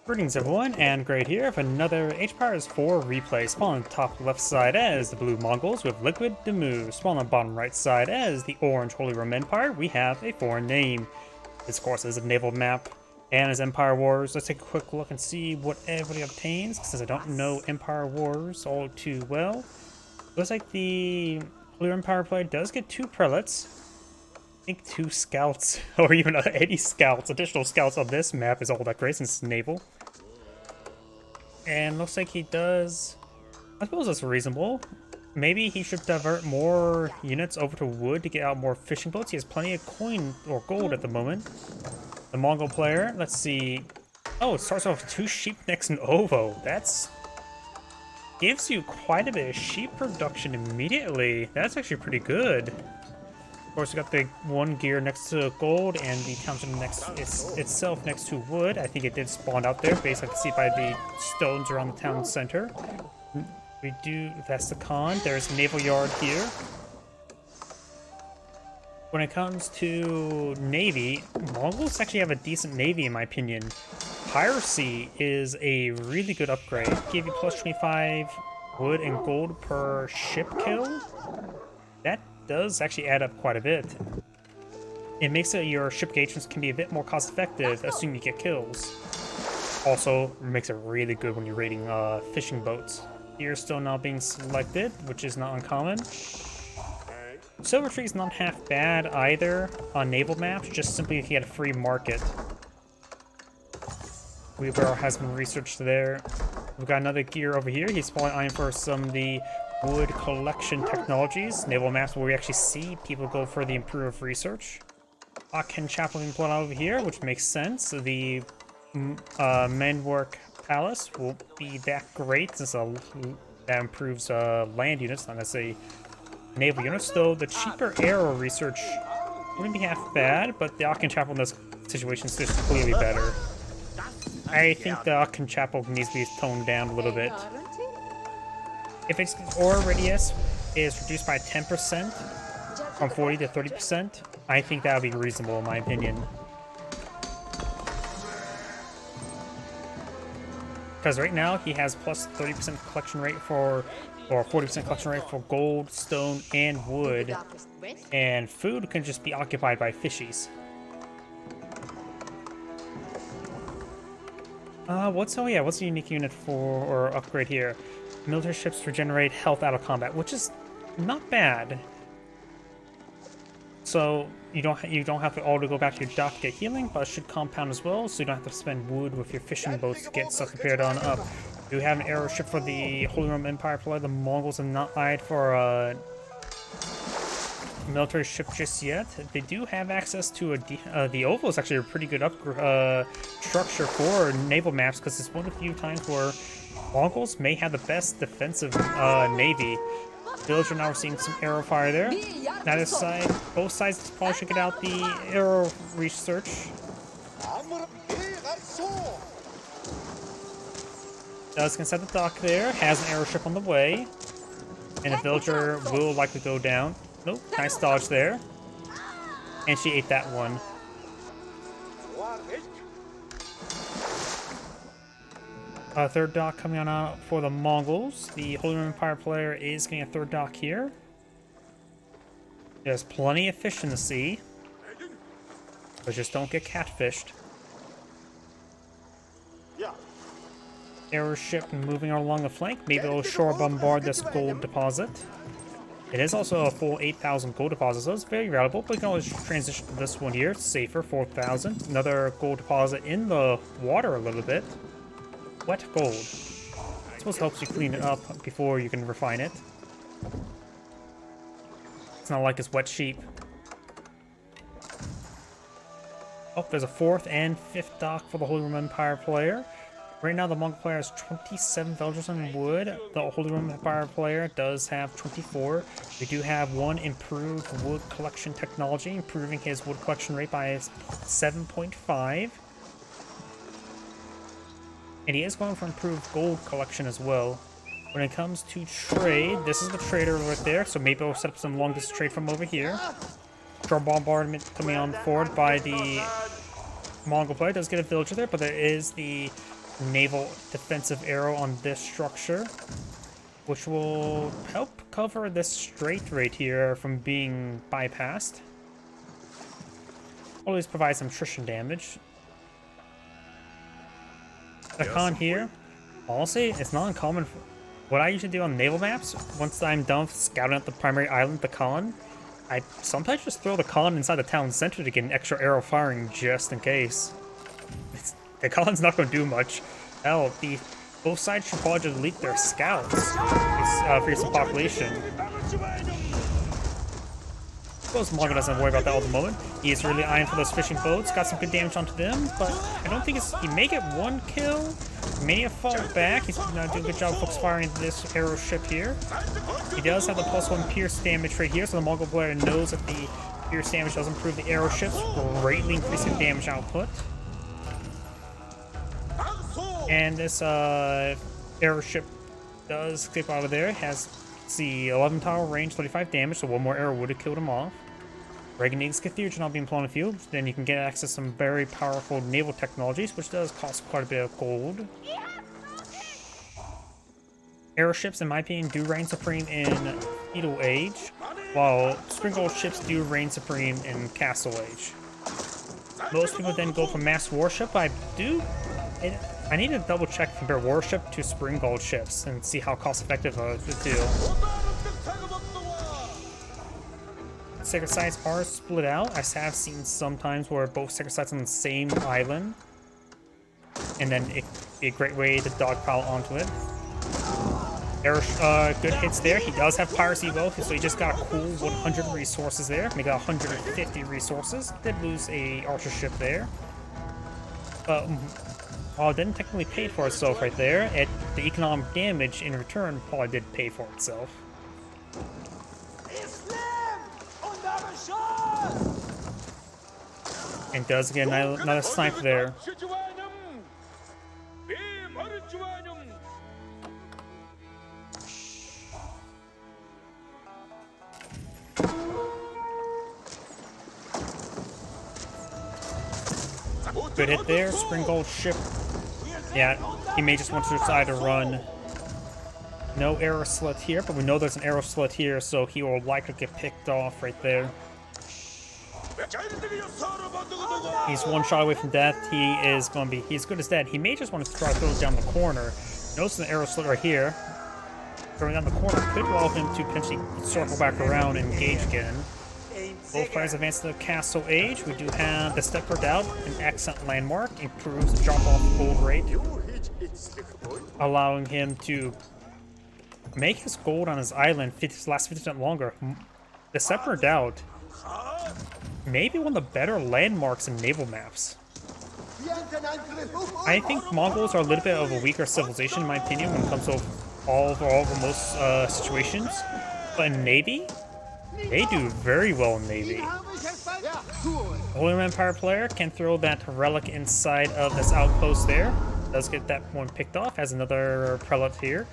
Greetings everyone, and Great here with another H-Powers 4 replay. Spawn on the top left side as the blue Mongols with liquid DeMu. Spawn on the bottom right side as the orange Holy Roman Empire. We have a foreign name. This of course is a naval map and is Empire Wars. Let's take a quick look and see what everybody obtains, since I don't know Empire Wars all too well. Looks like the Holy Roman Empire player does get 2 prelates. I think 2 scouts, or even any scouts, additional scouts on this map is all that great since it's naval. And looks like he does, I suppose that's reasonable. Maybe he should divert more units over to wood to get out more fishing boats. He has plenty of coin or gold at the moment. The Mongol player, let's see. Oh, it starts off with 2 sheep necks and ovo. That's gives you quite a bit of sheep production immediately. That's actually pretty good. Of course, we got the 1 gear next to gold and the township itself next to wood. I think it did spawn out there, based I can see by the stones around the town center. That's the con. There's a naval yard here. When it comes to navy, Mongols actually have a decent navy in my opinion. Piracy is a really good upgrade. Give you plus 25 wood and gold per ship kill. That does actually add up quite a bit. It makes it your ship engagements can be a bit more cost effective, assuming you get kills. Also, makes it really good when you're raiding fishing boats. Here still not being selected, which is not uncommon. Silver Tree is not half bad either on naval maps, just simply if you get a free market. Wheelbarrow has been researched there. We've got another gear over here. He's probably eyeing for some of the wood collection technologies. Naval maps where we actually see people go for the improved research. Ken Chapel being put out over here, which makes sense. The Menwork Palace won't be that great since that improves land units, not necessarily naval units, though the cheaper arrow research wouldn't be half bad, but the Aachen Chapel in this situation is just clearly better. I think the Aachen Chapel needs to be toned down a little bit. If its aura radius is reduced by 10% from 40 to 30%, I think that would be reasonable in my opinion. Because right now he has plus 30% collection rate for, or 40% collection rate for gold, stone, and wood. And food can just be occupied by fishies. What's the unique unit for, or upgrade here? Military ships regenerate health out of combat, which is not bad. So you don't have to all to go back to your dock to get healing, but it should compound as well, so you don't have to spend wood with your fishing boats to get stuff prepared on up. You have an arrow ship for the Holy Roman Empire player. The Mongols have not eyed for a military ship just yet. They do have access to the Oval is actually a pretty good structure for naval maps, because it's one of the few times where Mongols may have the best defensive navy. Villager now we're seeing some arrow fire there. Neither side, both sides probably should get out the arrow research. Does consent the dock there, has an arrow ship on the way, and the villager will likely go down. Nope, nice dodge there. And she ate that one. Third dock coming on out for the Mongols. The Holy Roman Empire player is getting a third dock here. There's plenty of fish in the sea, but just don't get catfished. Arrow ship moving along the flank. Maybe it'll shore bombard this gold deposit. It is also a full 8,000 gold deposit, so it's very valuable, but you can always transition to this one here. It's safer, 4,000. Another gold deposit in the water a little bit. Wet gold. I suppose it helps you clean it up before you can refine it. It's not like it's wet sheep. Oh, there's a 4th and 5th dock for the Holy Roman Empire player. Right now the Mongol player has 27 villagers on wood. The Holy Roman Empire player does have 24. We do have 1 improved wood collection technology, improving his wood collection rate by 7.5. And he is going for improved gold collection as well. When it comes to trade, this is the trader right there, so maybe we'll set up some long distance trade from over here. Shore bombardment coming on forward by the Mongol player. Does get a villager there, but there is the naval defensive arrow on this structure, which will help cover this strait right here from being bypassed. Always provide some attrition damage. The con here, honestly, it's not uncommon. What I usually do on naval maps, once I'm done scouting out the primary island, the con, I sometimes just throw the con inside the town center to get an extra arrow firing just in case. The con's not going to do much. Hell, both sides should probably just leak their scouts for some population. I suppose Mongo doesn't worry about that at the moment. He's really eyeing for those fishing boats, got some good damage onto them, but I don't think he may get one kill, may have fallen back. He's doing a good job focus firing into this arrow ship here. He does have the +1 pierce damage right here, so the Mongol player knows that the pierce damage does improve the arrow ships, greatly increasing damage output. And this arrow ship does escape out of there. It has the 11 tower range, 35 damage, so one more arrow would have killed him off. Reganig's Cathedral not being blown a few. Then you can get access to some very powerful naval technologies, which does cost quite a bit of gold. Airoships, in my opinion, do reign supreme in Feudal Age, while Springgold ships do reign supreme in Castle Age. Most people then go for mass warship. I need to double check compare warship to Springgold ships and see how cost effective the two. Sacred sites are split out. I have seen sometimes where both sacred sites on the same island, and then it'd be a great way to dogpile onto it. Good hits there. He does have piracy both, so he just got a cool 100 resources there. He got 150 resources. Did lose a archer ship there, but while it didn't technically pay for itself right there, the economic damage in return probably did pay for itself. And does get another sniper there. Good hit there. Springgold ship. Yeah, he may just want to decide to run. No arrow slit here, but we know there's an arrow slit here, so he will likely get picked off right there. He's one shot away from death. He's good as dead. He may just want to try to throw it down the corner. Notice an arrow slit right here. Throwing down the corner could allow him to potentially circle back around and engage again. Both players advance to the Castle Age. We do have the Step Per Doubt, an excellent landmark, improves the drop-off gold rate, allowing him to make his gold on his island last 50% longer. The Step Per Doubt, maybe one of the better landmarks in naval maps. I think Mongols are a little bit of a weaker civilization, in my opinion, when it comes to most situations. But in Navy, they do very well in Navy. Holy Roman Empire player can throw that relic inside of this outpost there. Does get that one picked off. Has another prelate here.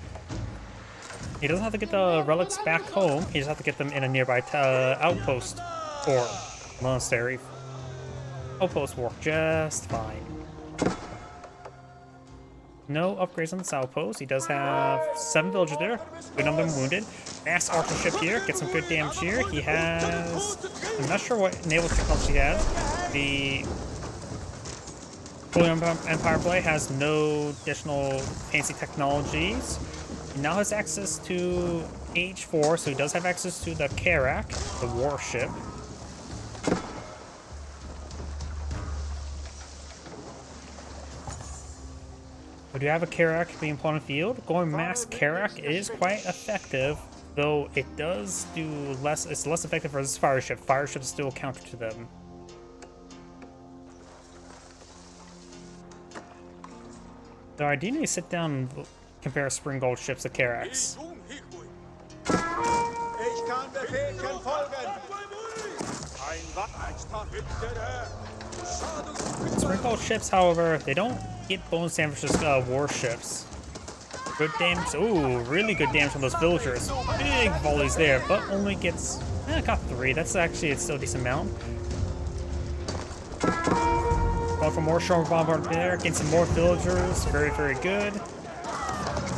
He doesn't have to get the relics back home. He just has to get them in a nearby outpost or monastery. Outposts work just fine. No upgrades on this outpost. He does have 7 villagers there. Good number of them wounded. Mass archer ship here. Get some good damage here. He has... I'm not sure what naval technology he has. The Holy Empire play has no additional fancy technologies. He now has access to H4, so he does have access to the Karak, the warship. We do have a Karak being put on the field. Going mass Karak is quite effective, though it does do less. It's less effective versus fire ship. Fire ships still counter to them. So I do need to sit down and compare Springgold ships to Karaks. Springgold ships, however, they don't get bonus damage to warships. Good damage. Ooh, really good damage on those villagers. Big volleys there, but only got 3. That's actually still a decent amount. Going for more shore bombardment there, getting some more villagers. Very, very good.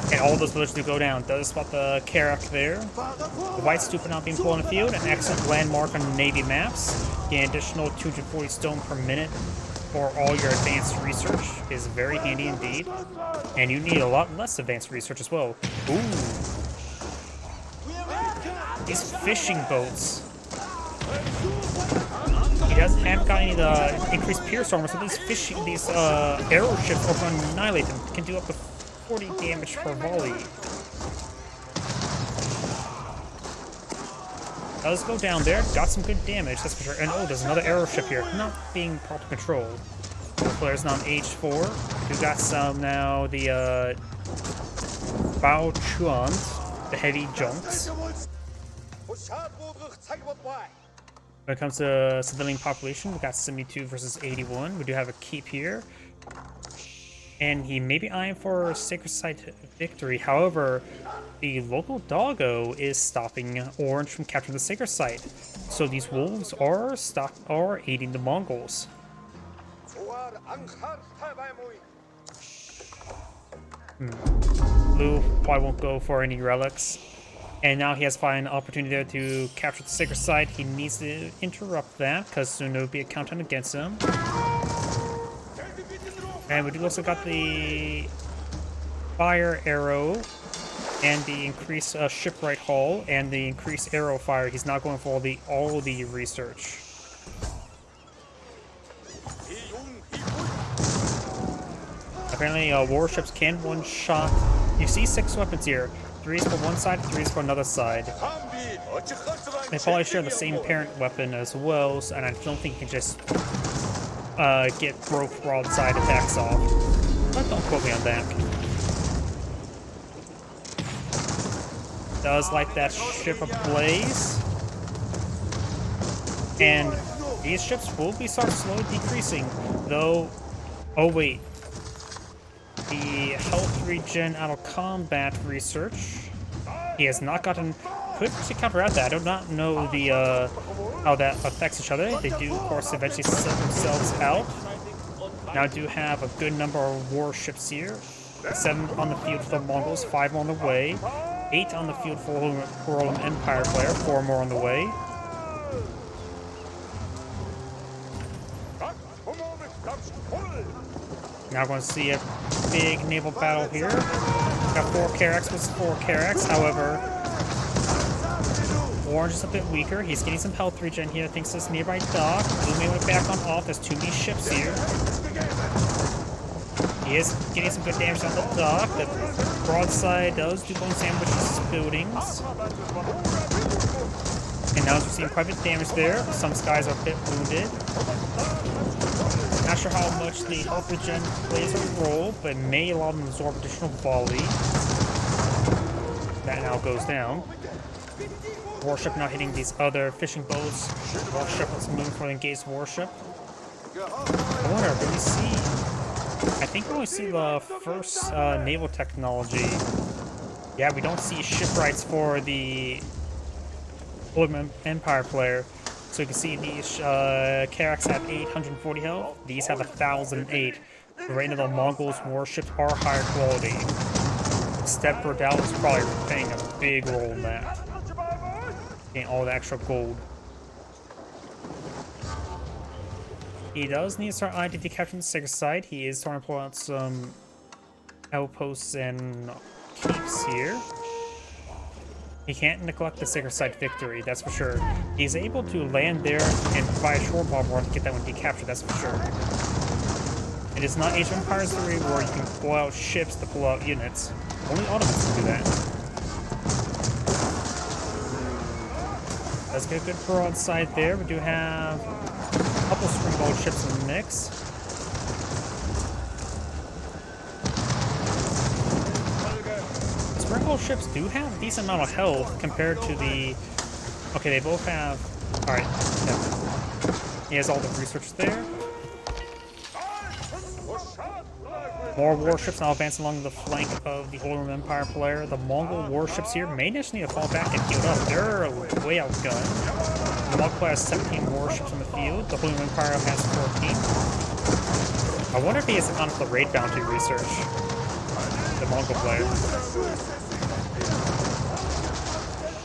And all those villagers do go down. Does spot the Karak there. The white stupid not being pulled in the field. An excellent landmark on Navy maps. The additional 240 stone per minute for all your advanced research is very handy indeed. And you need a lot less advanced research as well. Ooh. These fishing boats. He haven't got any of the increased pierce armor, so these arrow ships over on Annihilate them can do up to 40 damage per volley. Does go down there, got some good damage, that's for sure. And oh, there's another arrow ship here, not being properly controlled. The player's now on H4. We've got some now, the Bao Chuan, the heavy junks. When it comes to civilian population, we got 72 versus 81. We do have a keep here. And he may be eyeing for a Sacred Site victory. However, the local doggo is stopping Orange from capturing the Sacred Site. So these wolves are aiding the Mongols. Blue probably won't go for any relics. And now he has found an opportunity there to capture the Sacred Site. He needs to interrupt that, because soon there will be a countdown against him. And we do also got the fire arrow, and the increased shipwright hull, and the increased arrow fire. He's not going for all the research. Apparently, warships can one-shot. You see 6 weapons here. 3 is for one side, 3 is for another side. They probably share the same parent weapon as well, and I don't think you can just get broke broadside attacks off. But don't quote me on that. Does light that ship ablaze. And these ships will be slowly decreasing, though. Oh wait. The health regen out of combat research. He has not gotten. Could counteract that. I do not know the how that affects each other. They do, of course, eventually set themselves out. Now do have a good number of warships here. 7 on the field for the Mongols, 5 on the way. 8 on the field for Roland Empire player, 4 more on the way. Now we're going to see a big naval battle here. Got 4 Karaks with 4 Karaks, however, Orange is a bit weaker. He's getting some health regen here, thanks to this nearby dock. Blue may went back on off, there's too many ships here. He is getting some good damage on the dock. The broadside does do bone sandwiches buildings. And now we're seeing quite a bit of damage there. Some skies are a bit wounded. Not sure how much the health regen plays a role, but may allow them to absorb additional volley. That now goes down. Warship now hitting these other fishing boats. Warship was moving for the engaged warship. I wonder, do we see... I think we only see the first naval technology. Yeah, we don't see shipwrights for the Roland Empire player. So you can see these Karaks have 840 health. These have 1,008. Right now the Mongols warships are higher quality. Step Brodal is probably playing a big role in that. Getting all the extra gold. He does need to start eyeing to capture the Sacred Site. He is starting to pull out some outposts and keeps here. He can't neglect the Sacred Site victory, that's for sure. He's able to land there and provide a shore bomber to get that one decaptured, that's for sure. It is not Age of Empires 3 where you can pull out ships to pull out units. Only Ottomans can do that. Let's get a good broadside there. We do have a couple springboard ships in the mix. Springboard ships do have a decent amount of health compared to the... Okay, they both have... Alright, yeah. He has all the research there. More warships now advance along the flank of the Roland Empire player. The Mongol warships here may just need to fall back and heal up. They're way outgunned. The Mongol player has 17 warships in the field. The Roland Empire has 14. I wonder if he has gone for the raid bounty research. The Mongol player.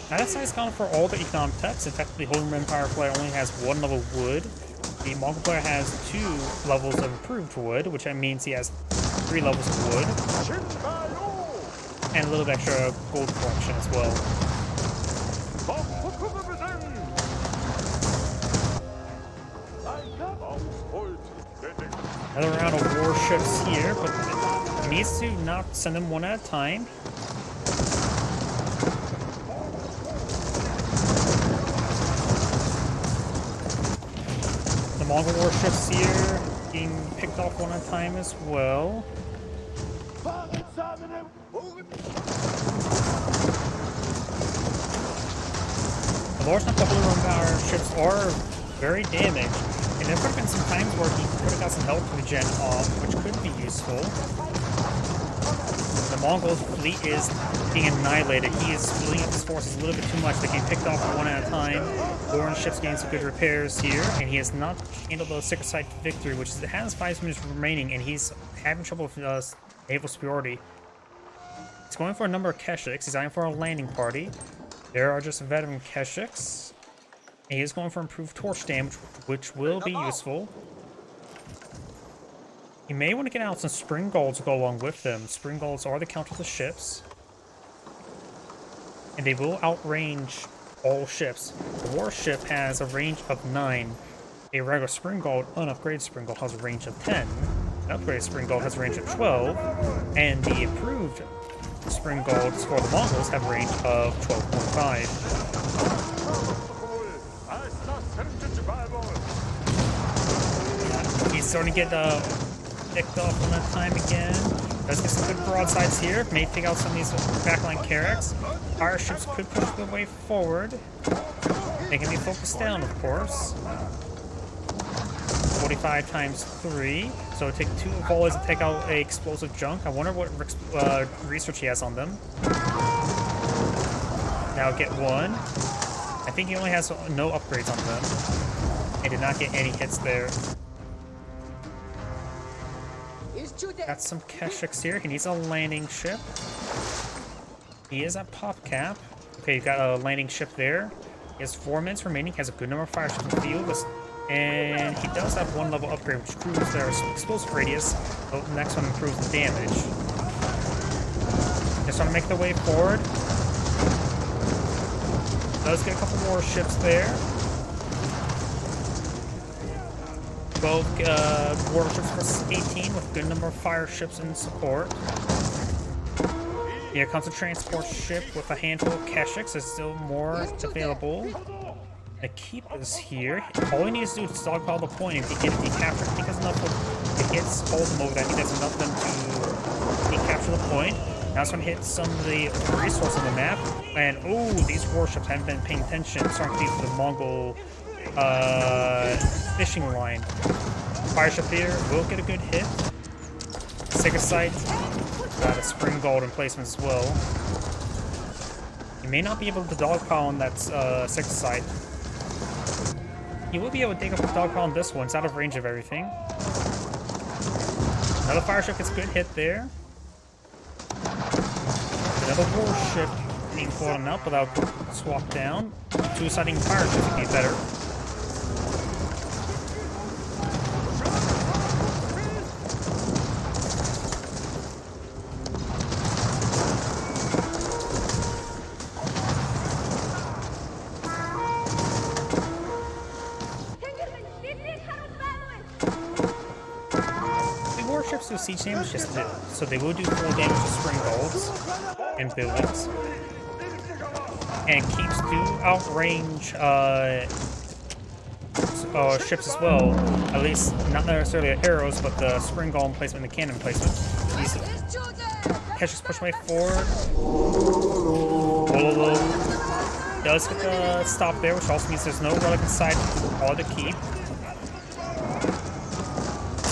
Now that side's gone for all the economic techs. In fact, the Holy Empire player only has 1 level wood. The Mongol player has 2 levels of improved wood, which means he has 3 levels of wood. And a little bit extra gold collection as well. Another round of warships here, but it needs to not send them one at a time. The Mongol warships here being picked off one at a time as well. The large number of Holy Empire ships are very damaged. And there could have been some times where he could have got some help to regen off, which could be useful. The Mongols' fleet is being annihilated. He is splitting up his forces a little bit too much. They're getting picked off one at a time. Orange ship's getting some good repairs here, and he has not handled the Sacred Site victory, which is, it has 5 minutes remaining, and he's having trouble with naval superiority. He's going for a number of Keshiks. He's eyeing for a landing party. There are just veteran Keshiks. He is going for improved torch damage, which will be useful. You may want to get out some spring golds to go along with them. Spring golds are the count of the ships. And they will outrange all ships. The warship has a range of 9. A regular spring gold, unupgraded spring gold, has a range of 10. An upgraded spring gold has a range of 12. And the improved spring golds for the Mongols have a range of 12.5. He's starting to get picked off one at a time again. Does get some good broadsides here. May take out some of these backline carracks. Fire ships could push their way forward. They can be focused down, of course. 45 times 3. So it takes 2 volleys to take out a explosive junk. I wonder what research he has on them. Now get 1. I think he only has no upgrades on them. He did not get any hits there. Got some Keshiks here. He needs a landing ship. He is at pop cap. Okay, you got a landing ship there. He has 4 minutes remaining. He has a good number of fire ships in the field. And he does have 1 level upgrade, which improves their explosive radius. The next one improves the damage. Just want to make their way forward. Does get a couple more ships there. 12 warships versus 18 with a good number of fire ships in support. Here comes a transport ship with a handful of Keshiks. There's still more available. The keep is here. All he needs to do is stockpile the point. If he captures, I think that's enough. If he gets hold him over, I think that's enough for them to capture the point. Now it's going to hit some of the resources on the map. And oh, these warships haven't been paying attention. It's starting to be for the Mongol fishing line. Fire ship here will get a good hit. Sacred Site, the spring gold emplacements as well. You may not be able to dogpile on that Sacred Site. You will be able to dig up the dogpile on this one. It's out of range of everything. Another fire ship gets a good hit there. Another warship being floated up without swap down. 2-siding fire ships would be better. Warships do siege damage just to, so they will do full damage to spring golds and buildings. And keeps do outrange ships as well. At least not necessarily the arrows, but the spring gold emplacement and the cannon placement. These Keshiks push way forward. Does get the stop there, which also means there's no relic inside or the keep.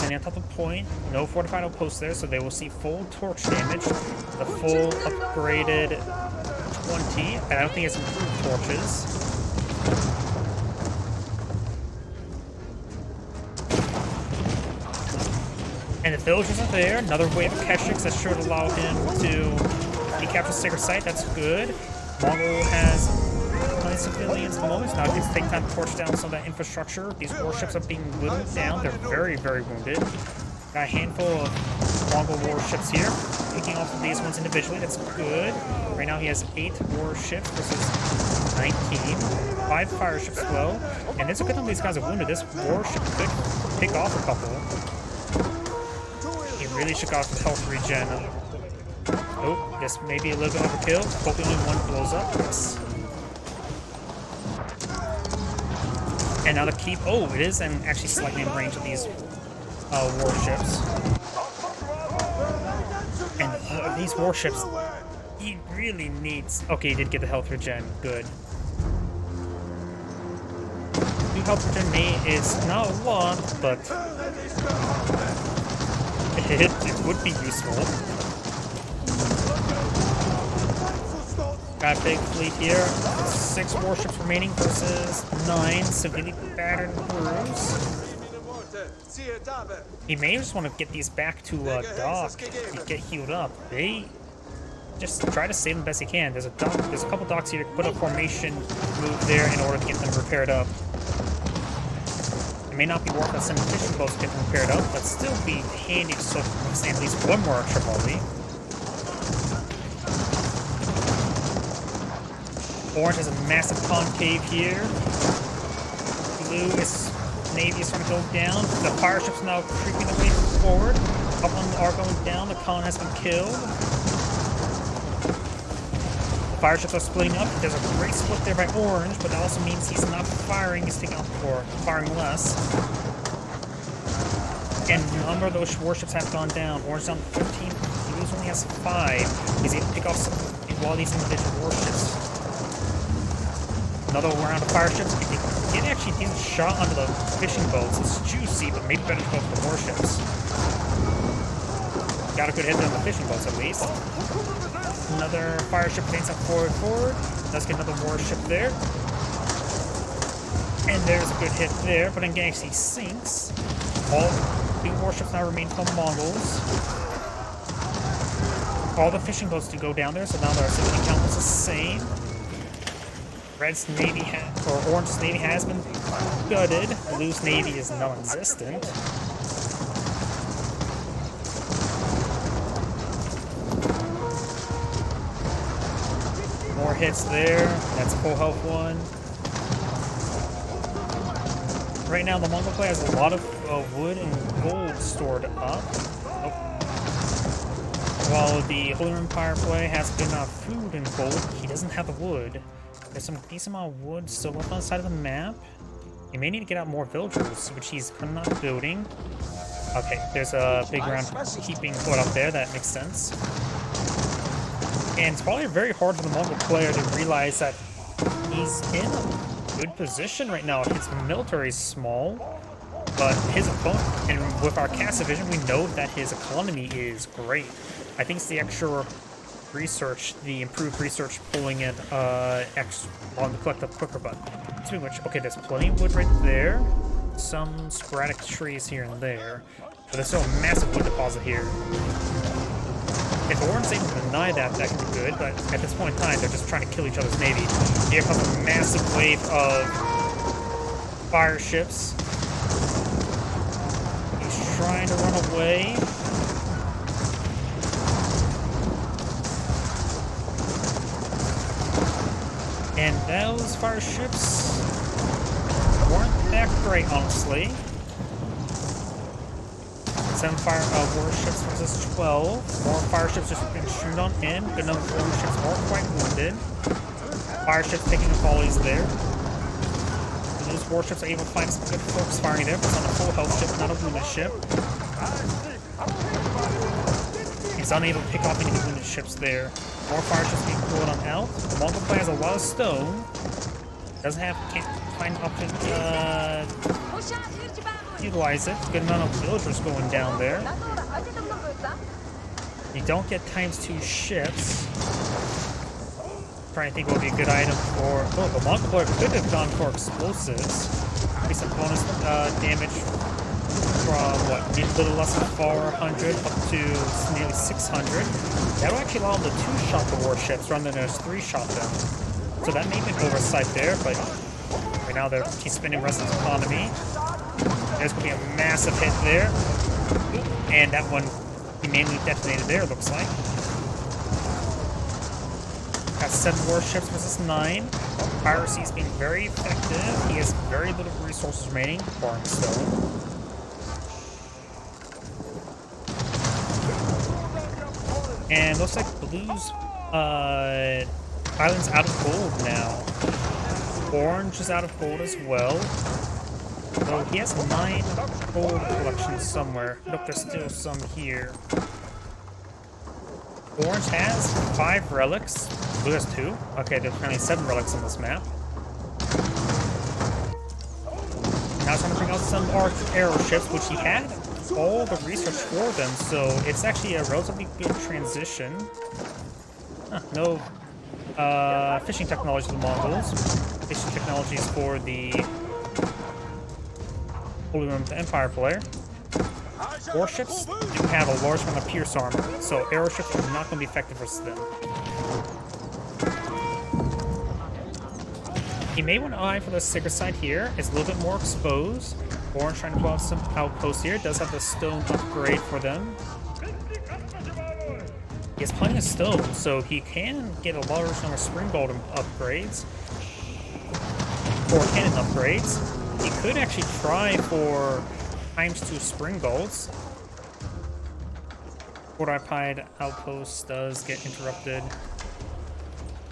On top of the point, no fortified outpost there, so they will see full torch damage, the full upgraded 20, and I don't think it's improved torches. villagers are there. Another wave of Keshiks that should allow him to recapture Sacred Site. That's good. Mongol has plenty of civilians at the moment. Now it needs to take time to torch down some of that infrastructure. These warships are being whittled down. They're very, very wounded. Got a handful of Mongol warships here. Picking off of these ones individually. That's good. Right now he has 8 warships versus 19. 5 fire ships as well. And it's a good thing these guys are wounded. This warship could pick off a couple. He really should got the health regen. Oh, this may be a little bit overkill. Hopefully only one blows up. Yes. And now the keep. Oh, it is and actually slightly in range of these warships. And these warships, he really needs. Okay, he did get the health regen. Good. The health regen is not a lot, but it would be useful. Got a big fleet here. 6 warships remaining versus 9 severely battered crews. He may just want to get these back to dock and get healed up. They just try to save them best he can. There's a couple docks here to put a formation move there in order to get them repaired up. It may not be worth us sending fishing boats to get them repaired up, but still be handy to sort of stand at least one more extra volley. Orange has a massive concave here. Blue is Navy is starting to go down. The fire ships now creeping the way forward. A couple of them are going down. The con has been killed. The fire ships are splitting up. There's a great split there by Orange, but that also means he's not firing. He's taking off or firing less. And a number of those warships have gone down. Orange down to 15. Blue's only has 5. He's able to pick off some while these individual warships. Another round of fire ships. He did actually get a shot onto the fishing boats. It's juicy, but maybe better to go for the warships. Got a good hit on the fishing boats at least. Another fire ship paints up forward. Let's get another warship there. And there's a good hit there, but again he sinks. All 2 warships now remain from Mongols. All the fishing boats do go down there, so now their civilian count is the same. Red's Navy or Orange's Navy has been gutted. Blue's Navy is non-existent. More hits there. That's a full health one. Right now, the Mongol player has a lot of wood and gold stored up. Oh. While the Holy Empire play has good enough food and gold, he doesn't have the wood. There's some decent amount of wood still up on the side of the map. He may need to get out more villagers, which he's not building. Okay, there's a big round keeping put up there. That makes sense. And it's probably very hard for the Mongol player to realize that he's in a good position right now. His military is small, but his opponent, and with our cast division, we know that his economy is great. I think it's the extra research, the improved research pulling it on the collective quicker, but speaking of which, okay, there's plenty of wood right there. Some sporadic trees here and there, but there's still a massive wood deposit here. If Orange's able to deny that, that could be good, but at this point in time, they're just trying to kill each other's navy. Here comes a massive wave of fire ships. He's trying to run away. And those fire ships weren't that great, honestly. 7 fire warships versus 12. More fire ships just been shooting on him. Good enough warships are quite wounded. Fire ships taking the volleys there. And those warships are able to find some good folks firing there, but it's on a full health ship, not a wounded ship. He's unable to pick off any wounded ships there. More fire ships being pulled on out. The Mongol player has a lot of stone. Can't find option utilize it. Good amount of villagers going down there. You don't get ×2 ships. Trying to think what would be a good item for. Oh, the Mongol player could have gone for explosives. Maybe some bonus damage from, what, a little less than 400 up to nearly 600. That'll actually allow them to two-shot the warships rather than just three-shot them. So that may be an oversight there, but right now he's spending Resonance Economy. There's going to be a massive hit there. And that one, he mainly detonated there, looks like. Got 7 warships versus 9. Piracy is being very effective. He has very little resources remaining, barring stone. And looks like Blue's island's out of gold now. Orange is out of gold as well. So he has 9 gold collections somewhere. Look, there's still some here. Orange has 5 relics. Blue has 2. Okay, there's apparently 7 relics on this map. Now he's trying to bring out some arrow ships, which he had all the research for them, so it's actually a relatively good transition. No fishing technology for the Mongols. Fishing technologies for the Holy Roman Empire player. Warships do have a large amount of pierce armor, so aeroships are not going to be effective versus them. He may want to eye for the Sigurd side here. It's a little bit more exposed. Orange trying to pull out some outposts here. Does have the stone upgrade for them. He has plenty of stone, so he can get a large number of spring golden upgrades. Or cannon upgrades. He could actually try for ×2 spring golds. Fortified outpost does get interrupted.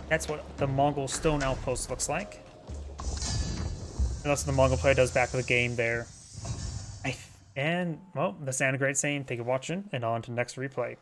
That's what the Mongol stone outpost looks like. And that's what the Mongol player does back of the game there. And, well, that's Anna Great saying, thank you for watching, and on to the next replay.